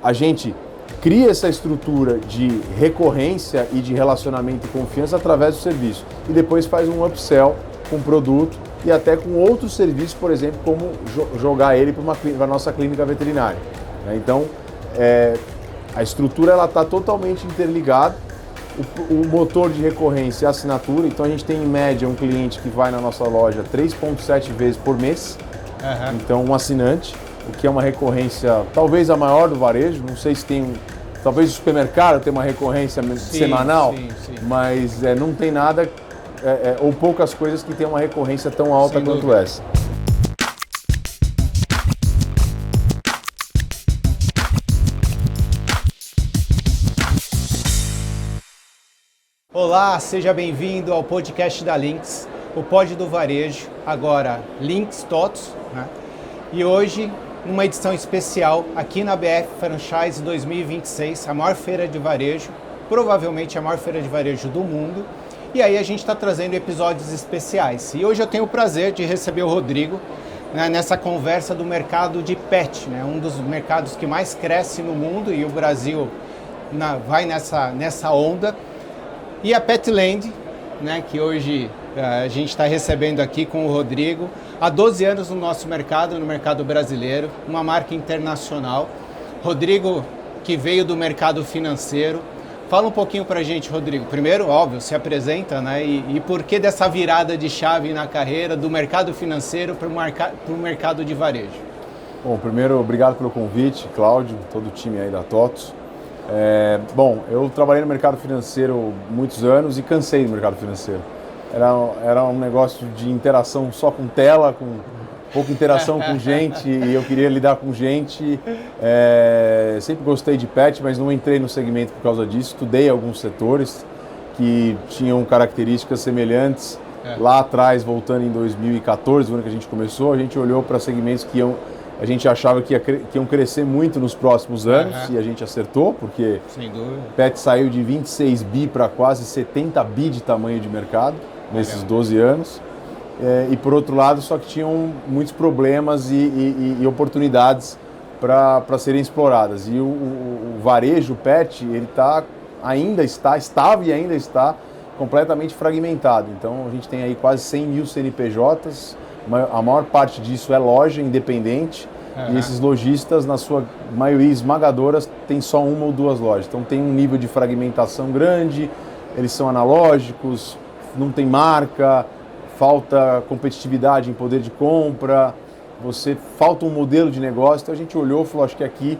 a gente cria essa estrutura de recorrência e de relacionamento e confiança através do serviço. E depois faz um upsell com o produto e até com outros serviços, por exemplo, como jogar ele para a nossa clínica veterinária. Então, a estrutura está totalmente interligada. O motor de recorrência é a assinatura, então a gente tem em média um cliente que vai na nossa loja 3,7 vezes por mês, então um assinante, o que é uma recorrência talvez a maior do varejo, não sei se tem, talvez o supermercado tenha uma recorrência semanal, sim. Mas não tem nada, ou poucas coisas que tenham uma recorrência tão alta quanto essa. Olá, seja bem-vindo ao podcast da Lynx, o pod do varejo, agora Lynx TOTOS, né? E hoje, numa edição especial aqui na BF Franchise 2026, a maior feira de varejo, provavelmente a maior feira de varejo do mundo. E aí a gente está trazendo episódios especiais. E hoje eu tenho o prazer de receber o Rodrigo, né, nessa conversa do mercado de pet, né, um dos mercados que mais cresce no mundo, e o Brasil vai nessa onda. E a Petland, né, que hoje a gente está recebendo aqui com o Rodrigo, há 12 anos no nosso mercado, no mercado brasileiro, uma marca internacional. Rodrigo, que veio do mercado financeiro. Fala um pouquinho para a gente, Rodrigo. Primeiro, óbvio, se apresenta, né? E por que dessa virada de chave na carreira do mercado financeiro para o mercado de varejo? Bom, primeiro, obrigado pelo convite, Cláudio, todo o time aí da TOTOS. Bom, eu trabalhei no mercado financeiro muitos anos e cansei do mercado financeiro. Era um negócio de interação só com tela, com pouca interação com gente, e eu queria lidar com gente. Sempre gostei de pet, mas não entrei no segmento por causa disso. Estudei alguns setores que tinham características semelhantes. Lá atrás, voltando em 2014, o ano que a gente começou, a gente olhou para segmentos que a gente achava que iam crescer muito nos próximos anos, e a gente acertou, porque pet saiu de 26 bi para quase 70 bi de tamanho de mercado nesses 12 anos. E por outro lado, só que tinham muitos problemas e oportunidades para serem exploradas. E o varejo pet, ele estava e ainda está completamente fragmentado. Então a gente tem aí quase 100 mil CNPJs, a maior parte disso é loja independente, e esses lojistas, na sua maioria esmagadora, tem só uma ou duas lojas. Então tem um nível de fragmentação grande, eles são analógicos, não tem marca, falta competitividade em poder de compra, falta um modelo de negócio. Então a gente olhou e falou, acho que aqui,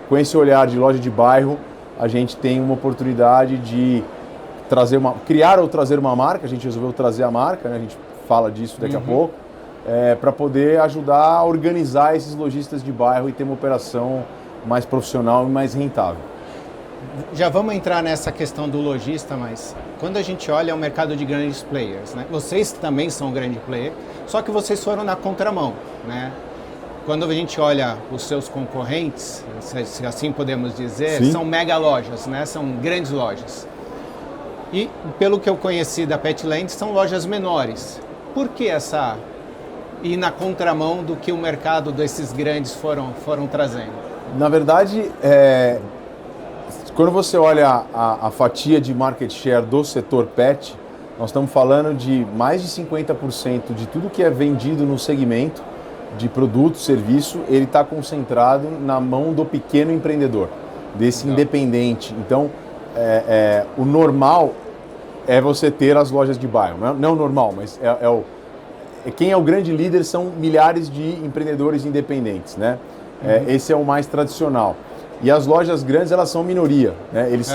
com esse olhar de loja de bairro, a gente tem uma oportunidade de criar ou trazer uma marca. A gente resolveu trazer a marca, né? A gente fala disso daqui a pouco, para poder ajudar a organizar esses lojistas de bairro e ter uma operação mais profissional e mais rentável. Já vamos entrar nessa questão do lojista, mas quando a gente olha o mercado de grandes players, né? Vocês também são um grande player, só que vocês foram na contramão, né? Quando a gente olha os seus concorrentes, se assim podemos dizer, Sim. São mega lojas, né? São grandes lojas. E pelo que eu conheci da Petland, são lojas menores. Por que ir na contramão do que o mercado desses grandes foram trazendo? Na verdade, quando você olha a fatia de market share do setor pet, nós estamos falando de mais de 50% de tudo que é vendido no segmento de produto, serviço, ele está concentrado na mão do pequeno empreendedor, desse independente. Então, o normal é você ter as lojas de bairro. Não o normal, mas quem é o grande líder são milhares de empreendedores independentes, né? Esse é o mais tradicional. E as lojas grandes, elas são minoria, né? Eles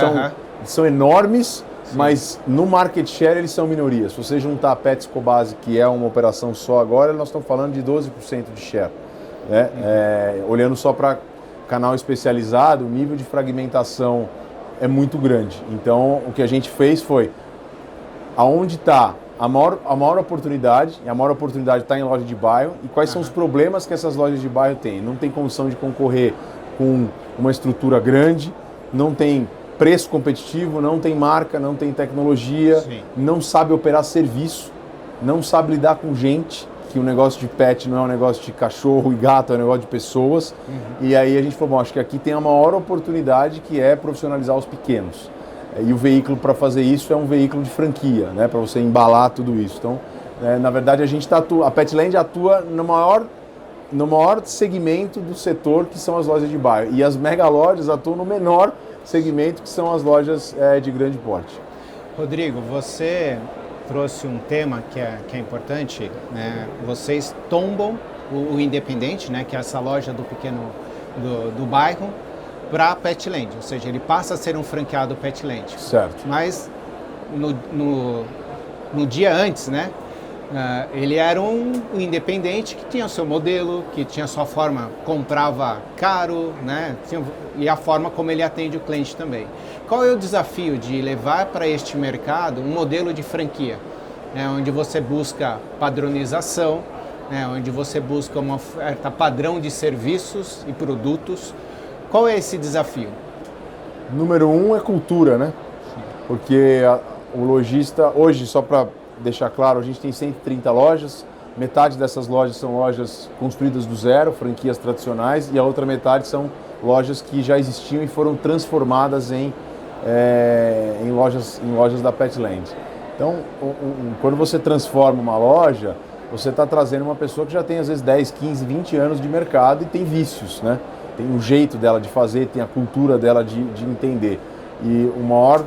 são enormes, sim, mas no market share eles são minoria. Se você juntar a Pets Cobase, que é uma operação só agora, nós estamos falando de 12% de share, né? Olhando só para canal especializado, o nível de fragmentação é muito grande. Então, o que a gente fez foi, aonde está a maior oportunidade, e a maior oportunidade está em loja de bairro, e quais são os problemas que essas lojas de bairro têm. Não tem condição de concorrer com uma estrutura grande, não tem preço competitivo, não tem marca, não tem tecnologia, sim, não sabe operar serviço, não sabe lidar com gente. que o negócio de pet não é um negócio de cachorro e gato, é um negócio de pessoas. E aí a gente falou, bom, acho que aqui tem a maior oportunidade, que é profissionalizar os pequenos. E o veículo para fazer isso é um veículo de franquia, né, para você embalar tudo isso. Então, na verdade, a Petland atua no maior segmento do setor, que são as lojas de bairro. E as mega lojas atuam no menor segmento, que são as lojas de grande porte. Rodrigo, você trouxe um tema que é importante, né? Vocês tombam o independente, né, que é essa loja do pequeno do bairro, para Petland, ou seja, ele passa a ser um franqueado Petland. Certo. Mas no dia antes, né, ele era um independente que tinha o seu modelo, que tinha a sua forma, comprava caro, né, e a forma como ele atende o cliente também. Qual é o desafio de levar para este mercado um modelo de franquia, né, onde você busca padronização, né, onde você busca uma oferta padrão de serviços e produtos? Qual é esse desafio? Número 1 é cultura, né? Porque o lojista, hoje, só para deixar claro, a gente tem 130 lojas, metade dessas lojas são lojas construídas do zero, franquias tradicionais, e a outra metade são lojas que já existiam e foram transformadas em lojas da Petland. Então, quando você transforma uma loja, você está trazendo uma pessoa que já tem às vezes 10, 15, 20 anos de mercado e tem vícios, né? Tem o jeito dela de fazer, tem a cultura dela de entender. E o maior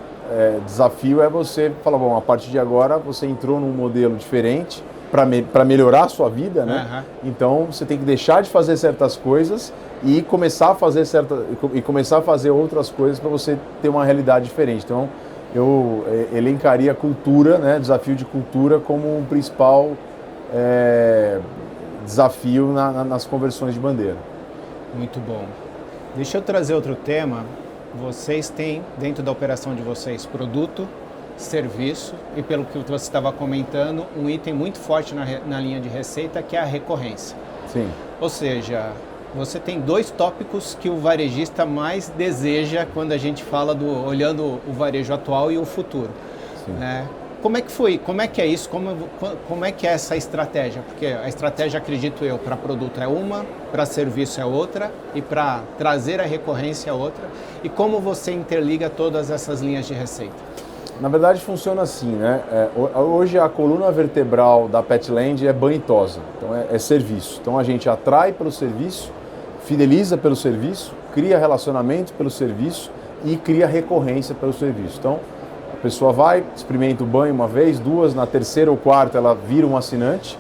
desafio é você falar, bom, a partir de agora você entrou num modelo diferente para melhorar a sua vida, né? Então você tem que deixar de fazer certas coisas e começar a fazer outras coisas para você ter uma realidade diferente. Então eu elencaria a cultura, né, desafio de cultura, como um principal desafio nas conversões de bandeira. Muito bom. Deixa eu trazer outro tema. Vocês têm, dentro da operação de vocês, produto, serviço e, pelo que você estava comentando, um item muito forte na linha de receita, que é a recorrência. Sim. Ou seja, você tem dois tópicos que o varejista mais deseja quando a gente fala olhando o varejo atual e o futuro. Sim. Como é que foi? Como é que é isso? Como é que é essa estratégia? Porque a estratégia, acredito eu, para produto é uma, para serviço é outra e para trazer a recorrência é outra. E como você interliga todas essas linhas de receita? Na verdade funciona assim, né? Hoje a coluna vertebral da Petland é banho e tosa, então é serviço. Então a gente atrai pelo serviço, fideliza pelo serviço, cria relacionamento pelo serviço e cria recorrência pelo serviço. Então a pessoa vai, experimenta o banho uma vez, duas, na terceira ou quarta ela vira um assinante,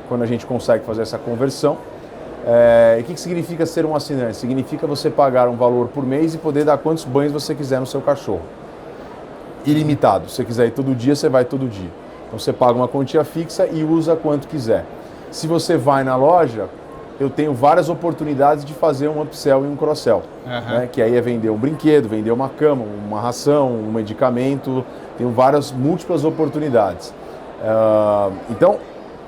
quando a gente consegue fazer essa conversão. E o que significa ser um assinante? Significa você pagar um valor por mês e poder dar quantos banhos você quiser no seu cachorro. Ilimitado. Se você quiser ir todo dia, você vai todo dia. Então você paga uma quantia fixa e usa quanto quiser. Se você vai na loja, eu tenho várias oportunidades de fazer um upsell e um cross-sell. Né? Que aí é vender um brinquedo, vender uma cama, uma ração, um medicamento. Tenho múltiplas oportunidades. Então,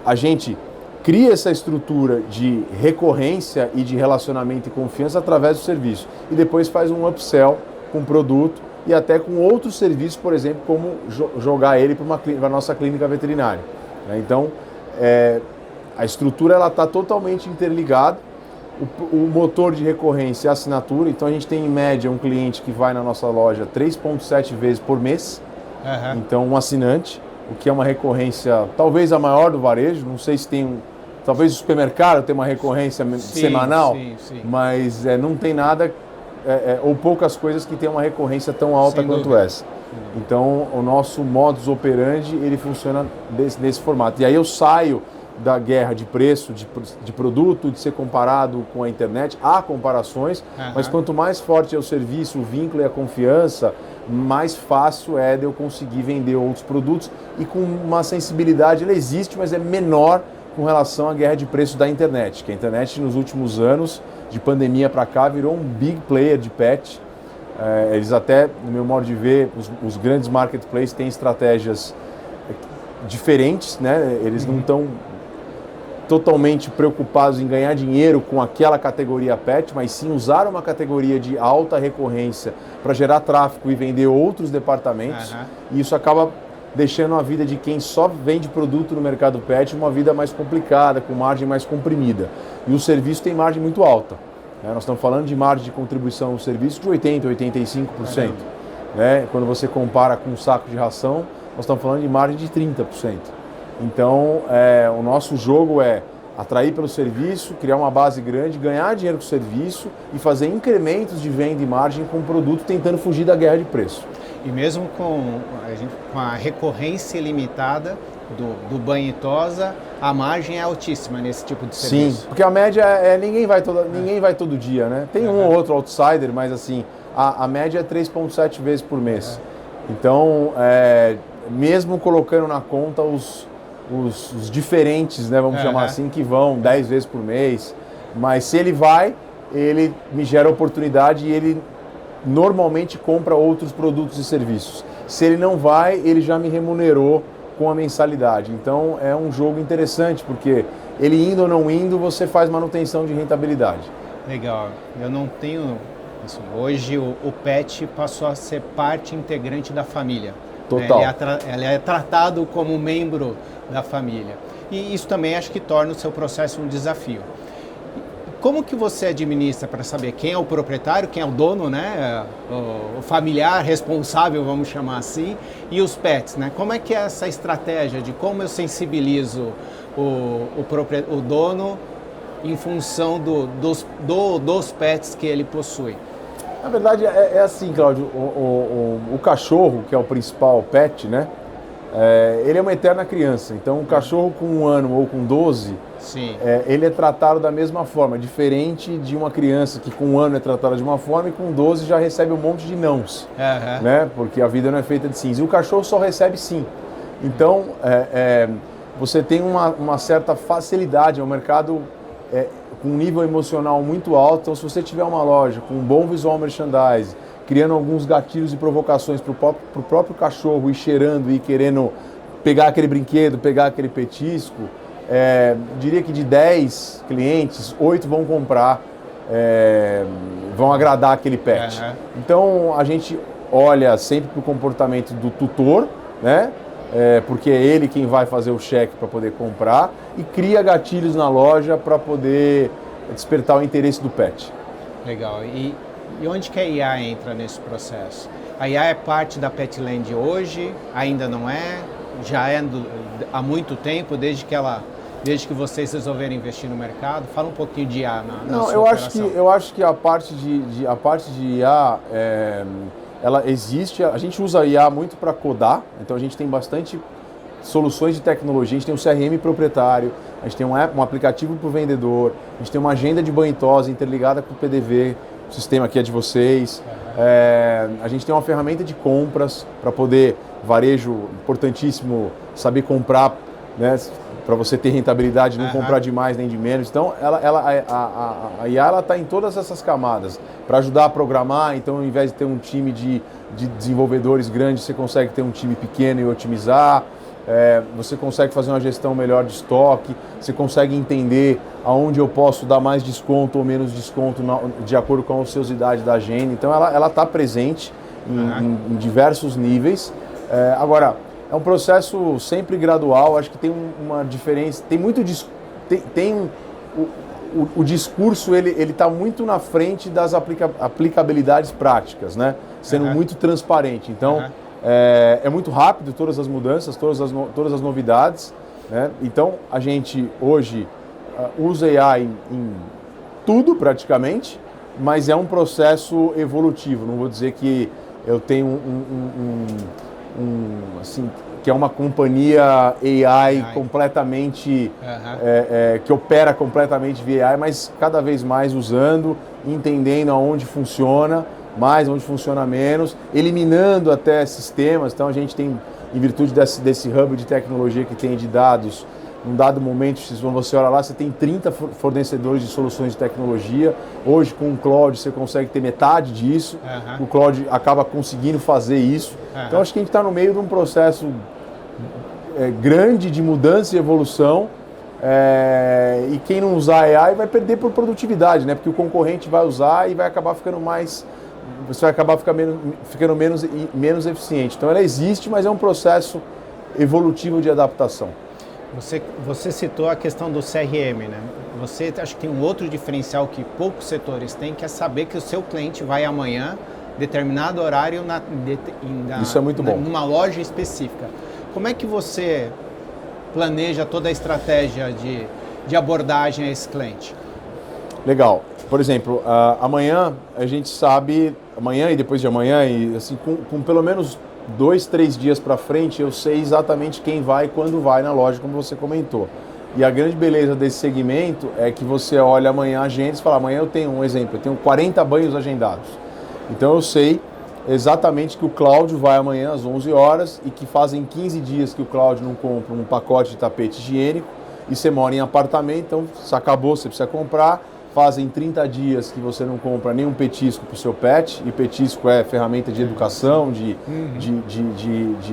a gente cria essa estrutura de recorrência e de relacionamento e confiança através do serviço. E depois faz um upsell com produto e até com outros serviços, por exemplo, como jogar ele para a nossa clínica veterinária. Então, a estrutura está totalmente interligada. O motor de recorrência é a assinatura. Então, a gente tem, em média, um cliente que vai na nossa loja 3,7 vezes por mês. Então, um assinante, o que é uma recorrência talvez a maior do varejo. Não sei se tem talvez o supermercado tenha uma recorrência semanal, sim. Mas não tem nada... ou poucas coisas que tem uma recorrência tão alta quanto essa. Então, o nosso modus operandi, ele funciona nesse formato. E aí eu saio da guerra de preço, de produto, de ser comparado com a internet. Há comparações, mas quanto mais forte é o serviço, o vínculo e a confiança, mais fácil é de eu conseguir vender outros produtos e com uma sensibilidade, ela existe, mas é menor com relação à guerra de preço da internet, que a internet nos últimos anos, de pandemia para cá, virou um big player de pet. Eles até, no meu modo de ver, os grandes marketplaces têm estratégias diferentes, né? Eles não estão totalmente preocupados em ganhar dinheiro com aquela categoria pet, mas sim usar uma categoria de alta recorrência para gerar tráfego e vender outros departamentos. E isso acaba deixando a vida de quem só vende produto no mercado pet uma vida mais complicada, com margem mais comprimida. E o serviço tem margem muito alta. Nós estamos falando de margem de contribuição no serviço de 80%, 85%. Né? Quando você compara com um saco de ração, nós estamos falando de margem de 30%. Então, o nosso jogo é atrair pelo serviço, criar uma base grande, ganhar dinheiro com o serviço e fazer incrementos de venda e margem com o produto, tentando fugir da guerra de preço. E mesmo com a recorrência ilimitada do banho e tosa, a margem é altíssima nesse tipo de serviço. Sim, porque a média ninguém vai todo dia, né? Tem um ou outro outsider, mas assim, a média é 3,7 vezes por mês. Então, mesmo colocando na conta os diferentes, né, vamos chamar assim, que vão 10 vezes por mês, mas se ele vai, ele me gera oportunidade e ele normalmente compra outros produtos e serviços. Se ele não vai, ele já me remunerou com a mensalidade. Então é um jogo interessante, porque ele indo ou não indo, você faz manutenção de rentabilidade. Legal. Eu não tenho... Assim, hoje o pet passou a ser parte integrante da família. Total. Ele é tratado como membro da família. E isso também acho que torna o seu processo um desafio. Como que você administra para saber quem é o proprietário, quem é o dono, né? O familiar responsável, vamos chamar assim, e os pets, né? Como é que é essa estratégia de como eu sensibilizo o dono em função dos pets que ele possui? Na verdade é assim, Cláudio, o cachorro, que é o principal pet, né? Ele é uma eterna criança. Então, um cachorro com 1 ano ou com 12, ele é tratado da mesma forma, diferente de uma criança que com 1 ano é tratada de uma forma e com 12 já recebe um monte de nãos, né? Porque a vida não é feita de sims. E o cachorro só recebe sim. Então, você tem uma certa facilidade, é um mercado com um nível emocional muito alto. Então, se você tiver uma loja com um bom visual merchandising, criando alguns gatilhos e provocações para o próprio cachorro, ir cheirando e querendo pegar aquele brinquedo, pegar aquele petisco, diria que de 10 clientes, 8 vão comprar, vão agradar aquele pet. Então a gente olha sempre para o comportamento do tutor, né? Porque é ele quem vai fazer o cheque para poder comprar, e cria gatilhos na loja para poder despertar o interesse do pet. Legal. E onde que a IA entra nesse processo? A IA é parte da Petland hoje? Ainda não é? Já é há muito tempo, desde que vocês resolveram investir no mercado? Fala um pouquinho de IA na sua operação. Eu acho que a parte de IA, ela existe. A gente usa a IA muito para codar, então a gente tem bastante soluções de tecnologia. A gente tem um CRM proprietário, a gente tem um aplicativo para o vendedor, a gente tem uma agenda de banho e tosa interligada com o PDV, o sistema aqui é de vocês. A gente tem uma ferramenta de compras para poder, varejo, importantíssimo, saber comprar, né, para você ter rentabilidade, não comprar de mais nem de menos. Então, a IA está em todas essas camadas, para ajudar a programar. Então, ao invés de ter um time de desenvolvedores grandes, você consegue ter um time pequeno e otimizar. Você consegue fazer uma gestão melhor de estoque, você consegue entender aonde eu posso dar mais desconto ou menos desconto de acordo com a ociosidade da agenda. Então ela está presente em diversos níveis. Agora, é um processo sempre gradual, acho que tem uma diferença, tem muito o discurso ele está muito na frente das aplicabilidades práticas, né? Sendo muito transparente. Então, é muito rápido todas as mudanças, todas as novidades, né? Então, a gente hoje usa AI em tudo praticamente, mas é um processo evolutivo. Não vou dizer que eu tenho assim, que é uma companhia AI completamente, que opera completamente via AI, mas cada vez mais usando, entendendo aonde funciona mais, onde funciona menos, eliminando até sistemas. Então a gente tem, em virtude desse hub de tecnologia que tem de dados, num dado momento, quando você olha lá, você tem 30 fornecedores de soluções de tecnologia. Hoje, com o Cloud, você consegue ter metade disso. O Cloud acaba conseguindo fazer isso. Então, acho que a gente está no meio de um processo grande de mudança e evolução. E quem não usar AI vai perder por produtividade, né? Porque o concorrente vai usar e vai acabar ficando mais... Você vai acabar ficando menos eficiente. Então, ela existe, mas é um processo evolutivo de adaptação. Você citou a questão do CRM, né? Você acha que tem um outro diferencial que poucos setores têm, que é saber que o seu cliente vai amanhã, determinado horário, Isso é muito bom. Numa loja específica. Como é que você planeja toda a estratégia de abordagem a esse cliente? Legal. Por exemplo, amanhã a gente sabe, amanhã e depois de amanhã, e assim, com pelo menos 2, 3 dias para frente, eu sei exatamente quem vai e quando vai na loja, como você comentou. E a grande beleza desse segmento é que você olha amanhã a agenda e fala, amanhã eu tenho um exemplo, eu tenho 40 banhos agendados. Então eu sei exatamente que o Cláudio vai amanhã às 11 horas e que fazem 15 dias que o Cláudio não compra um pacote de tapete higiênico e você mora em apartamento, então se acabou, você precisa comprar. Fazem 30 dias que você não compra nenhum petisco para o seu pet, e petisco é ferramenta de educação, de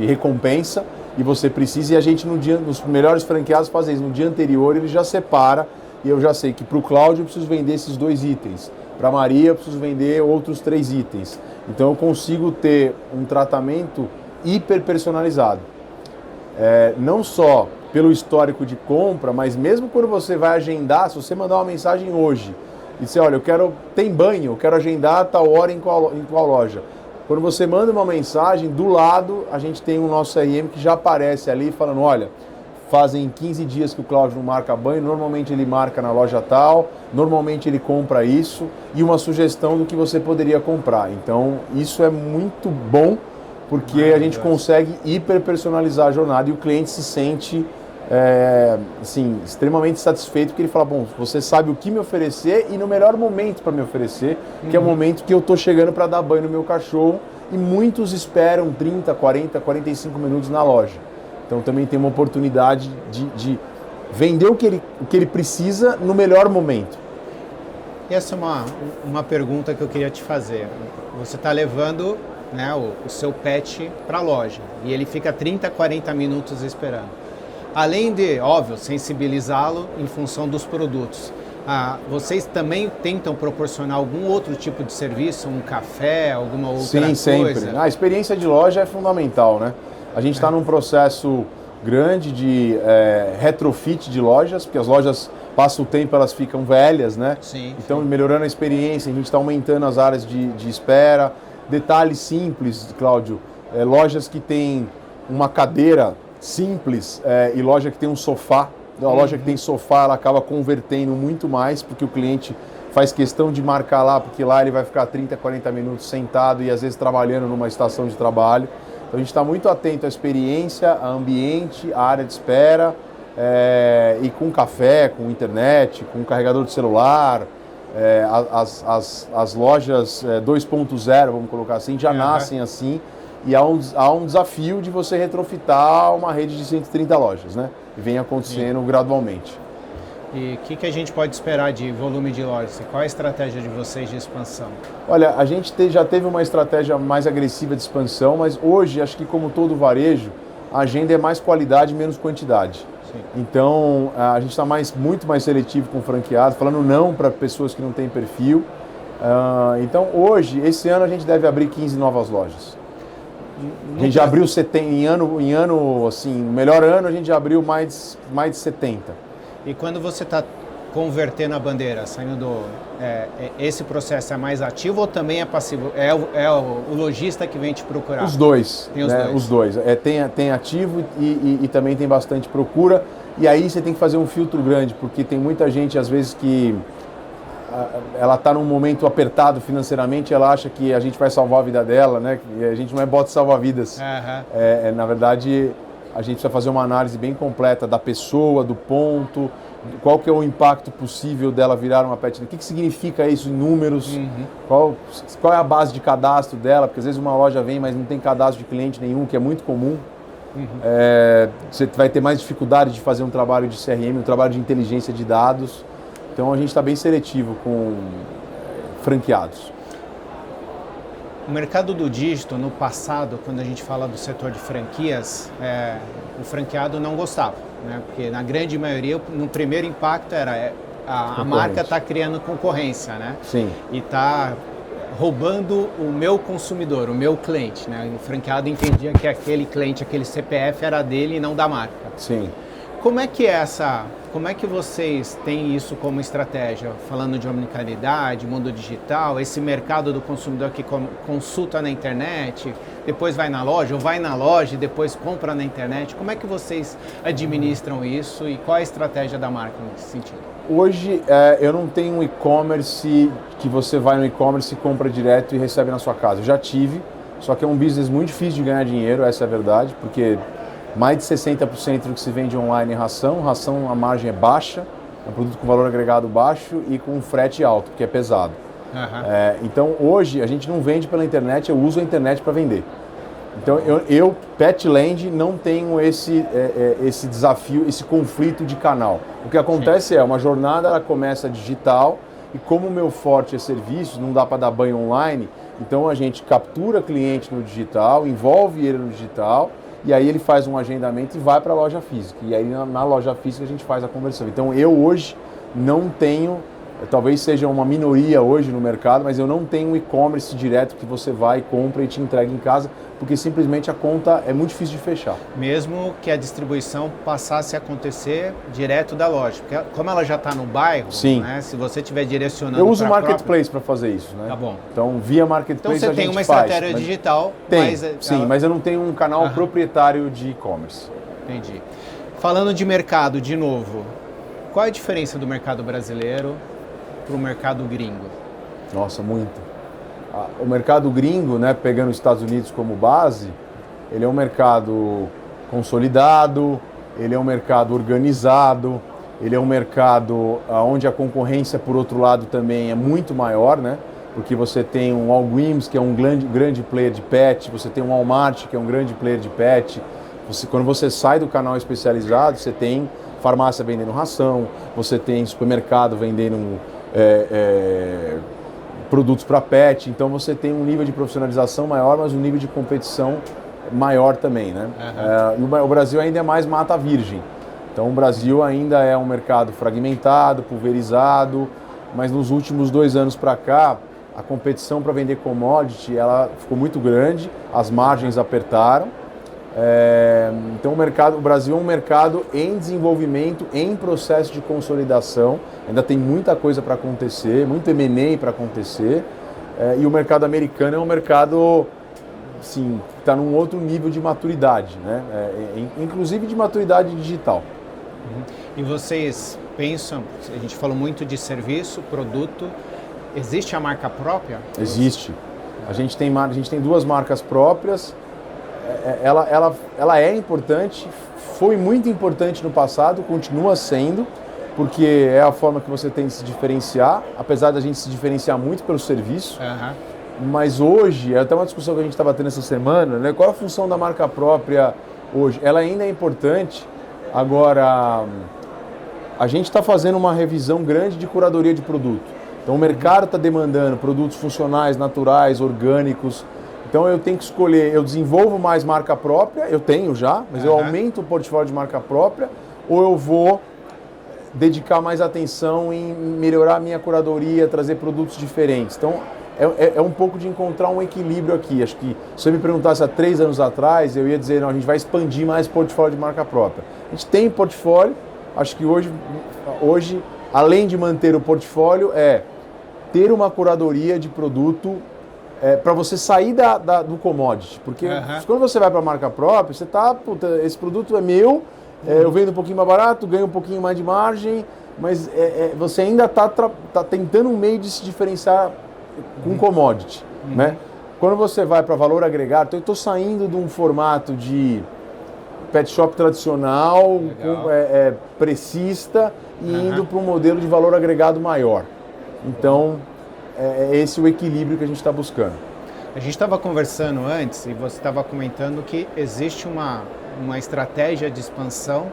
recompensa, e você precisa, e a gente nos melhores franqueados faz isso, no dia anterior ele já separa, e eu já sei que para o Cláudio eu preciso vender esses 2 itens, para a Maria eu preciso vender outros 3 itens, então eu consigo ter um tratamento hiper personalizado, não só pelo histórico de compra, mas mesmo quando você vai agendar, se você mandar uma mensagem hoje e dizer, olha, tem banho, eu quero agendar a tal hora em qual loja. Quando você manda uma mensagem, do lado a gente tem o nosso CRM que já aparece ali falando, olha, fazem 15 dias que o Cláudio não marca banho, normalmente ele marca na loja tal, normalmente ele compra isso, e uma sugestão do que você poderia comprar. Então isso é muito bom, porque a gente consegue hiper personalizar a jornada e o cliente se sente assim, extremamente satisfeito, porque ele fala, bom, você sabe o que me oferecer e no melhor momento para me oferecer, que é o momento que eu estou chegando para dar banho no meu cachorro, e muitos esperam 30, 40, 45 minutos na loja. Então também tem uma oportunidade de vender o que ele precisa no melhor momento. E essa é uma pergunta que eu queria te fazer. Você está levando, né, o seu pet para a loja e ele fica 30, 40 minutos esperando. Além de, óbvio, sensibilizá-lo em função dos produtos, vocês também tentam proporcionar algum outro tipo de serviço, um café, alguma outra coisa? Sim, sempre. A experiência de loja é fundamental, né? A gente está num processo grande de retrofit de lojas, porque as lojas passam o tempo, elas ficam velhas, né? Sim, então, melhorando a experiência, a gente está aumentando as áreas de espera. Detalhes simples, Cláudio, lojas que tem uma cadeira simples e loja que tem um sofá. A loja que tem sofá, ela acaba convertendo muito mais, porque o cliente faz questão de marcar lá, porque lá ele vai ficar 30, 40 minutos sentado e às vezes trabalhando numa estação de trabalho. Então a gente está muito atento à experiência, ao ambiente, à área de espera, e com café, com internet, com carregador de celular. As lojas 2.0, vamos colocar assim, já nascem assim, e há um desafio de você retrofitar uma rede de 130 lojas, né? E vem acontecendo gradualmente. E o que a gente pode esperar de volume de lojas? Qual é a estratégia de vocês de expansão? Olha, a gente já teve uma estratégia mais agressiva de expansão, mas hoje, acho que como todo varejo, a agenda é mais qualidade e menos quantidade. Sim. Então, a gente está muito mais seletivo com o franqueado, falando não para pessoas que não têm perfil. Então, hoje, esse ano, a gente deve abrir 15 novas lojas. A gente já abriu em ano, assim, no melhor ano, a gente já abriu mais de 70. E quando você está convertendo a bandeira, saindo esse processo é mais ativo ou também é passivo? É o lojista que vem te procurar? Os dois. Tem os dois. Tem ativo e também tem bastante procura. E aí você tem que fazer um filtro grande, porque tem muita gente, às vezes, que ela está num momento apertado financeiramente, ela acha que a gente vai salvar a vida dela, né? E a gente não é bote salva-vidas. Na verdade, a gente precisa fazer uma análise bem completa da pessoa, do ponto, qual que é o impacto possível dela virar uma pet. O que significa isso em números? Qual é a base de cadastro dela? Porque às vezes uma loja vem, mas não tem cadastro de cliente nenhum, que é muito comum. Você vai ter mais dificuldade de fazer um trabalho de CRM, um trabalho de inteligência de dados. Então a gente está bem seletivo com franqueados. O mercado do dígito, no passado, quando a gente fala do setor de franquias, o franqueado não gostava, né? Porque na grande maioria, no primeiro impacto era a marca está criando concorrência, né? Sim. E está roubando o meu consumidor, o meu cliente, né? O franqueado entendia que aquele cliente, aquele CPF era dele e não da marca. Sim. Como é que vocês têm isso como estratégia? Falando de omnicanalidade, mundo digital, esse mercado do consumidor que consulta na internet, depois vai na loja, ou vai na loja e depois compra na internet. Como é que vocês administram isso e qual é a estratégia da marca nesse sentido? Hoje, eu não tenho um e-commerce que você vai no e-commerce e compra direto e recebe na sua casa. Eu já tive, só que é um business muito difícil de ganhar dinheiro, essa é a verdade, porque mais de 60% do que se vende online é ração. Ração, a margem é baixa, é um produto com valor agregado baixo e com frete alto, porque é pesado. Então, hoje, a gente não vende pela internet, eu uso a internet para vender. Então, eu, Petland, não tenho esse desafio, esse conflito de canal. O que acontece uma jornada, ela começa digital e como o meu forte é serviço, não dá para dar banho online, então a gente captura cliente no digital, envolve ele no digital e aí ele faz um agendamento e vai para a loja física. E aí na loja física a gente faz a conversão. Então eu hoje não tenho, talvez seja uma minoria hoje no mercado, mas eu não tenho um e-commerce direto que você vai, compra e te entrega em casa, porque simplesmente a conta é muito difícil de fechar. Mesmo que a distribuição passasse a acontecer direto da loja, porque como ela já está no bairro, sim, né, se você estiver direcionando... Eu uso o Marketplace para fazer isso, né? Tá bom. Então, via Marketplace então, você tem uma estratégia digital, mas eu não tenho um canal proprietário de e-commerce. Entendi. Falando de mercado, de novo, qual é a diferença do mercado brasileiro para o mercado gringo? Nossa, muito. O mercado gringo, né, pegando os Estados Unidos como base, ele é um mercado consolidado, ele é um mercado organizado, ele é um mercado onde a concorrência, por outro lado, também é muito maior, né? Porque você tem um Walgreens, que é um grande player de pet, você tem um Walmart, que é um grande player de pet. Quando você sai do canal especializado, você tem farmácia vendendo ração, você tem supermercado vendendo produtos para pet, então você tem um nível de profissionalização maior, mas um nível de competição maior também, né? O Brasil ainda é mais mata virgem, então o Brasil ainda é um mercado fragmentado, pulverizado, mas nos últimos 2 anos para cá, a competição para vender commodity, ela ficou muito grande, as margens apertaram, então o Brasil é um mercado em desenvolvimento, em processo de consolidação, ainda tem muita coisa para acontecer, muito M&A para acontecer, e o mercado americano é um mercado, sim, que está num outro nível de maturidade, né? Inclusive de maturidade digital. E vocês pensam, a gente falou muito de serviço, produto, existe a marca própria? Existe. A gente tem 2 marcas próprias. Ela é importante, foi muito importante no passado, continua sendo, porque é a forma que você tem de se diferenciar, apesar da gente se diferenciar muito pelo serviço. Mas hoje, é até uma discussão que a gente estava tendo essa semana, né? Qual a função da marca própria hoje? Ela ainda é importante, agora a gente está fazendo uma revisão grande de curadoria de produto. Então o mercado está demandando produtos funcionais, naturais, orgânicos. Então eu tenho que escolher, eu desenvolvo mais marca própria, eu tenho já, mas eu aumento o portfólio de marca própria, ou eu vou dedicar mais atenção em melhorar a minha curadoria, trazer produtos diferentes. Então é um pouco de encontrar um equilíbrio aqui. Acho que se você me perguntasse há 3 anos atrás, eu ia dizer, não, a gente vai expandir mais o portfólio de marca própria. A gente tem portfólio, acho que hoje além de manter o portfólio, ter uma curadoria de produto para você sair do commodity, porque quando você vai para a marca própria, você esse produto é meu, eu vendo um pouquinho mais barato, ganho um pouquinho mais de margem, mas você ainda está tentando um meio de se diferenciar com commodity, né? Quando você vai para valor agregado, então eu estou saindo de um formato de pet shop tradicional, precista, e indo para um modelo de valor agregado maior. Então, é esse o equilíbrio que a gente está buscando. A gente estava conversando antes e você estava comentando que existe uma estratégia de expansão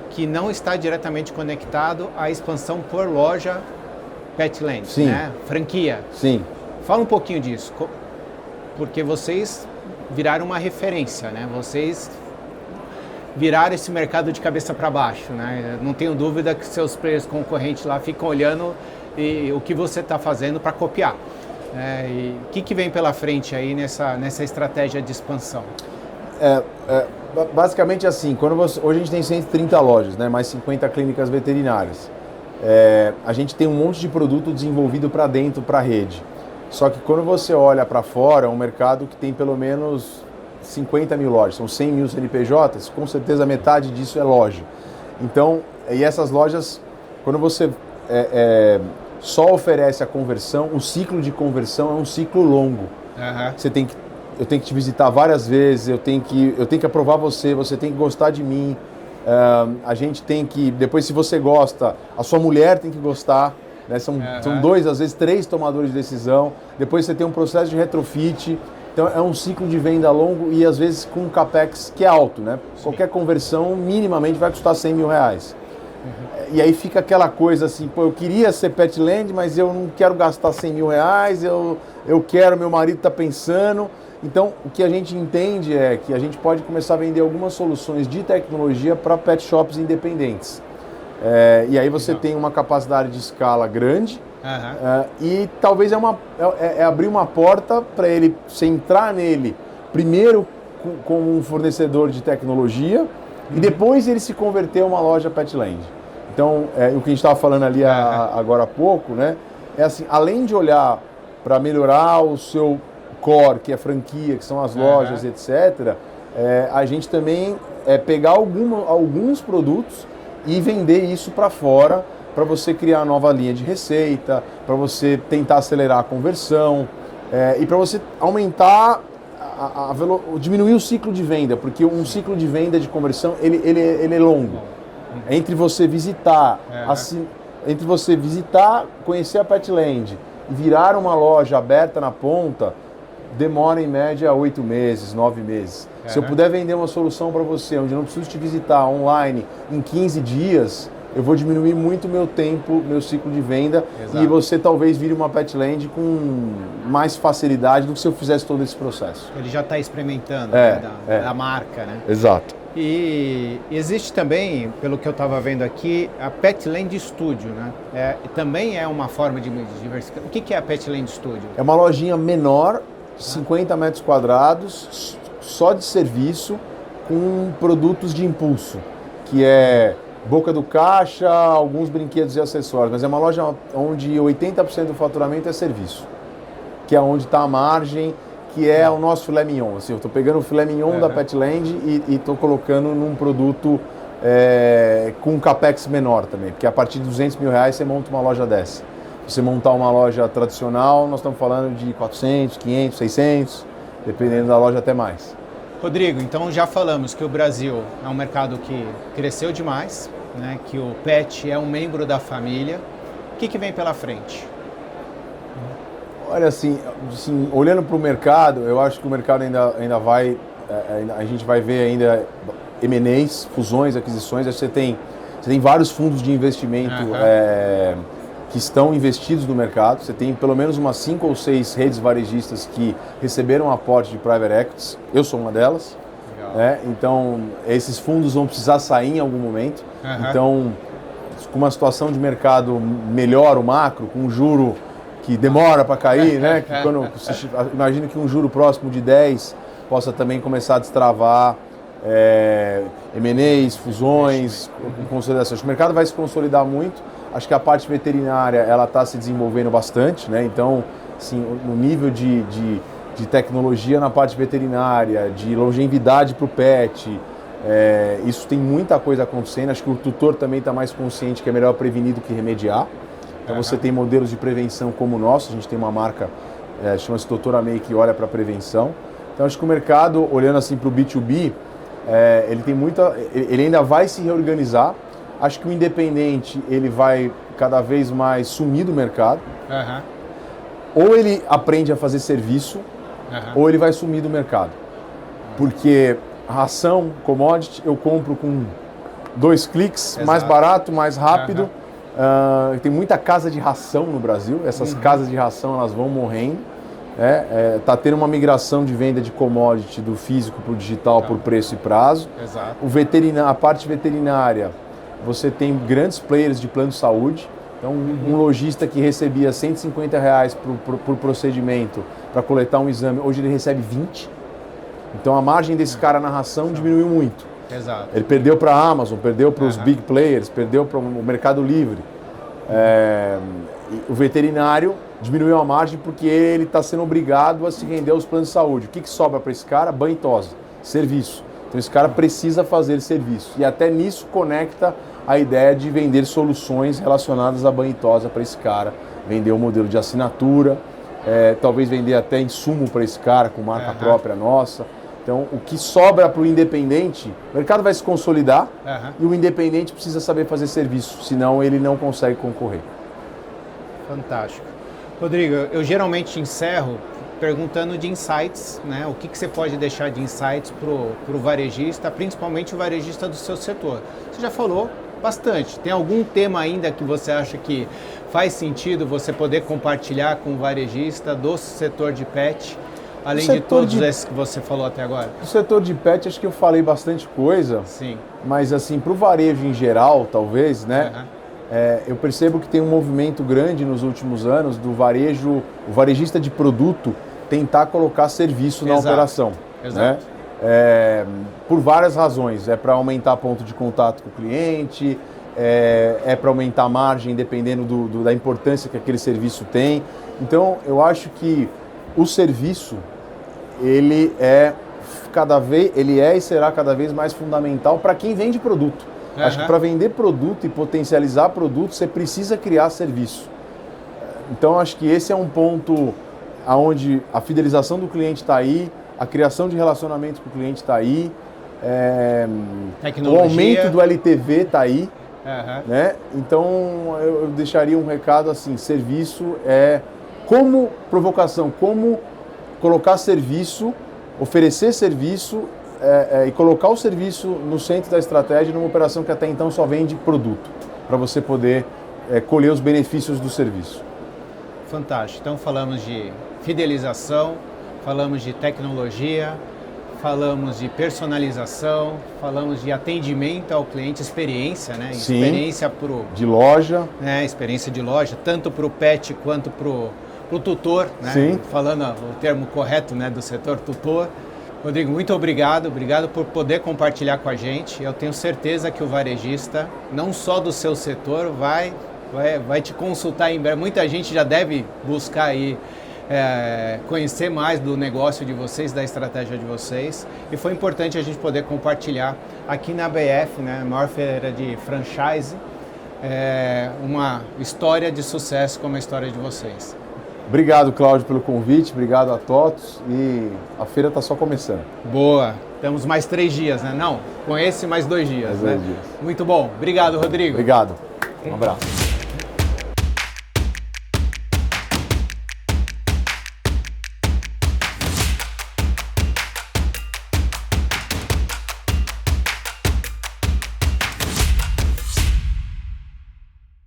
que não está diretamente conectado à expansão por loja Petland, né? Franquia. Sim. Fala um pouquinho disso, porque vocês viraram uma referência, né? Vocês viraram esse mercado de cabeça para baixo, né? Não tenho dúvida que seus players concorrentes lá ficam olhando o que você está fazendo para copiar. E o que vem pela frente aí nessa estratégia de expansão? Basicamente assim, hoje a gente tem 130 lojas, né, mais 50 clínicas veterinárias. A gente tem um monte de produto desenvolvido para dentro, para a rede. Só que quando você olha para fora, é um mercado que tem pelo menos 50 mil lojas, são 100 mil CNPJs, com certeza metade disso é loja. Então, e essas lojas, quando você só oferece a conversão, o ciclo de conversão é um ciclo longo. Uhum. Eu tenho que te visitar várias vezes, eu tenho que aprovar você tem que gostar de mim. A gente tem que, depois se você gosta, a sua mulher tem que gostar. Né? São 2, às vezes 3 tomadores de decisão. Depois você tem um processo de retrofit. Então é um ciclo de venda longo e às vezes com um capex que é alto, né? Sim. Qualquer conversão minimamente vai custar 100 mil reais. Uhum. E aí fica aquela coisa assim, pô, eu queria ser Petland, mas eu não quero gastar 100 mil reais, eu quero, meu marido está pensando. Então o que a gente entende é que a gente pode começar a vender algumas soluções de tecnologia para pet shops independentes. E aí você tem uma capacidade de escala grande. Uhum. E talvez é abrir uma porta para você entrar nele primeiro como um fornecedor de tecnologia e depois ele se converter a uma loja Petland. Então, o que a gente estava falando ali agora há pouco, né, é assim, além de olhar para melhorar o seu core, que é franquia, que são as lojas, etc., a gente também pegar alguns produtos e vender isso para fora, para você criar nova linha de receita, para você tentar acelerar a conversão e para você aumentar, diminuir o ciclo de venda, porque um ciclo de venda de conversão ele é longo. Entre você visitar, conhecer a Petland e virar uma loja aberta na ponta, demora em média 8 meses, 9 meses. Se eu puder vender uma solução para você, onde eu não preciso te visitar online em 15 dias, eu vou diminuir muito meu tempo, meu ciclo de venda. Exato. E você talvez vire uma Petland com mais facilidade do que se eu fizesse todo esse processo. Ele já está experimentando da marca, né? Exato. E existe também, pelo que eu estava vendo aqui, a Petland Studio, né? Também é uma forma de diversificar. O que é a Petland Studio? É uma lojinha menor, 50 metros quadrados, só de serviço, com produtos de impulso, que é boca do caixa, alguns brinquedos e acessórios, mas é uma loja onde 80% do faturamento é serviço, que é onde está a margem, que é o nosso filé mignon. Assim, eu estou pegando o filé mignon da Petland e estou colocando num produto com um capex menor também, porque a partir de 200 mil reais você monta uma loja dessa. Se você montar uma loja tradicional, nós estamos falando de 400, 500, 600, dependendo da loja até mais. Rodrigo, então já falamos que o Brasil é um mercado que cresceu demais, né? Que o pet é um membro da família. O que vem pela frente? Olha, assim olhando para o mercado, eu acho que o mercado ainda vai, a gente vai ver ainda M&As, fusões, aquisições. Você tem vários fundos de investimento que estão investidos no mercado. Você tem pelo menos umas 5 ou 6 redes varejistas que receberam aporte de private equities. Eu sou uma delas. Então, esses fundos vão precisar sair em algum momento. Então, com uma situação de mercado melhor, o macro, com um juro que demora para cair, né? Que imagino que um juro próximo de 10 possa também começar a destravar M&As, fusões, consolidações. O mercado vai se consolidar muito. Acho que a parte veterinária ela está se desenvolvendo bastante, né? Então, assim, no nível de tecnologia na parte veterinária, de longevidade para o pet, isso tem muita coisa acontecendo. Acho que o tutor também está mais consciente que é melhor prevenir do que remediar. Então você tem modelos de prevenção como o nosso. A gente tem uma marca, chama-se Doutor Amei, que olha para a prevenção. Então acho que o mercado, olhando assim para o B2B, ele ainda vai se reorganizar. Acho que o independente ele vai cada vez mais sumir do mercado. Ou ele aprende a fazer serviço, ou ele vai sumir do mercado. Porque ração, commodity, eu compro com 2 cliques, mais barato, mais rápido. Tem muita casa de ração no Brasil. Essas casas de ração elas vão morrendo. Está tendo uma migração de venda de commodity do físico para o digital por preço e prazo. A parte veterinária, você tem grandes players de plano de saúde. Então, um lojista que recebia R$150 por procedimento para coletar um exame, hoje ele recebe 20. Então, a margem desse cara na ração diminuiu muito. Exato. Ele perdeu para a Amazon, perdeu para os big players, perdeu para o Mercado Livre. O veterinário diminuiu a margem porque ele está sendo obrigado a se render aos planos de saúde. O que sobra para esse cara? Banho e tosa, serviço. Então, esse cara precisa fazer serviço. E até nisso conecta a ideia de vender soluções relacionadas à banho e tosa para esse cara. Vender um modelo de assinatura, talvez vender até insumo para esse cara com marca própria nossa. Então, o que sobra para o independente, o mercado vai se consolidar e o independente precisa saber fazer serviço, senão ele não consegue concorrer. Fantástico. Rodrigo, eu geralmente encerro perguntando de insights, né? O que você pode deixar de insights para o varejista, principalmente o varejista do seu setor. Você já falou bastante. Tem algum tema ainda que você acha que faz sentido você poder compartilhar com o varejista do setor de pet, além de todos esses que você falou até agora? No setor de pet, acho que eu falei bastante coisa. Sim. Mas assim, para o varejo em geral, talvez, né? Eu percebo que tem um movimento grande nos últimos anos do varejo, o varejista de produto tentar colocar serviço na operação. Exato. Né? Por várias razões. É para aumentar ponto de contato com o cliente, para aumentar a margem, dependendo da importância que aquele serviço tem. Então, eu acho que o serviço, ele é e será cada vez mais fundamental para quem vende produto. Acho que para vender produto e potencializar produto, você precisa criar serviço. Então, acho que esse é um ponto onde a fidelização do cliente está aí, a criação de relacionamento com o cliente está aí, o aumento do LTV está aí. Né? Então, eu deixaria um recado assim, serviço como provocação, como colocar serviço, oferecer serviço e colocar o serviço no centro da estratégia numa operação que até então só vende produto, para você poder colher os benefícios do serviço. Fantástico. Então falamos de fidelização, falamos de tecnologia, falamos de personalização, falamos de atendimento ao cliente, experiência, né? Sim, experiência de loja. Experiência de loja, tanto para o pet quanto para o tutor, né? Sim. Falando o termo correto, né, do setor tutor. Rodrigo, muito obrigado por poder compartilhar com a gente. Eu tenho certeza que o varejista, não só do seu setor, vai te consultar em breve. Muita gente já deve buscar aí conhecer mais do negócio de vocês, da estratégia de vocês. E foi importante a gente poder compartilhar aqui na BF, né, a maior feira de franchise, uma história de sucesso como a história de vocês. Obrigado, Cláudio, pelo convite, obrigado a todos e a feira está só começando. Boa, temos mais 3 dias, né? Não, com esse mais 2 dias. Mais 2 dias. Muito bom, obrigado, Rodrigo. Obrigado, um abraço.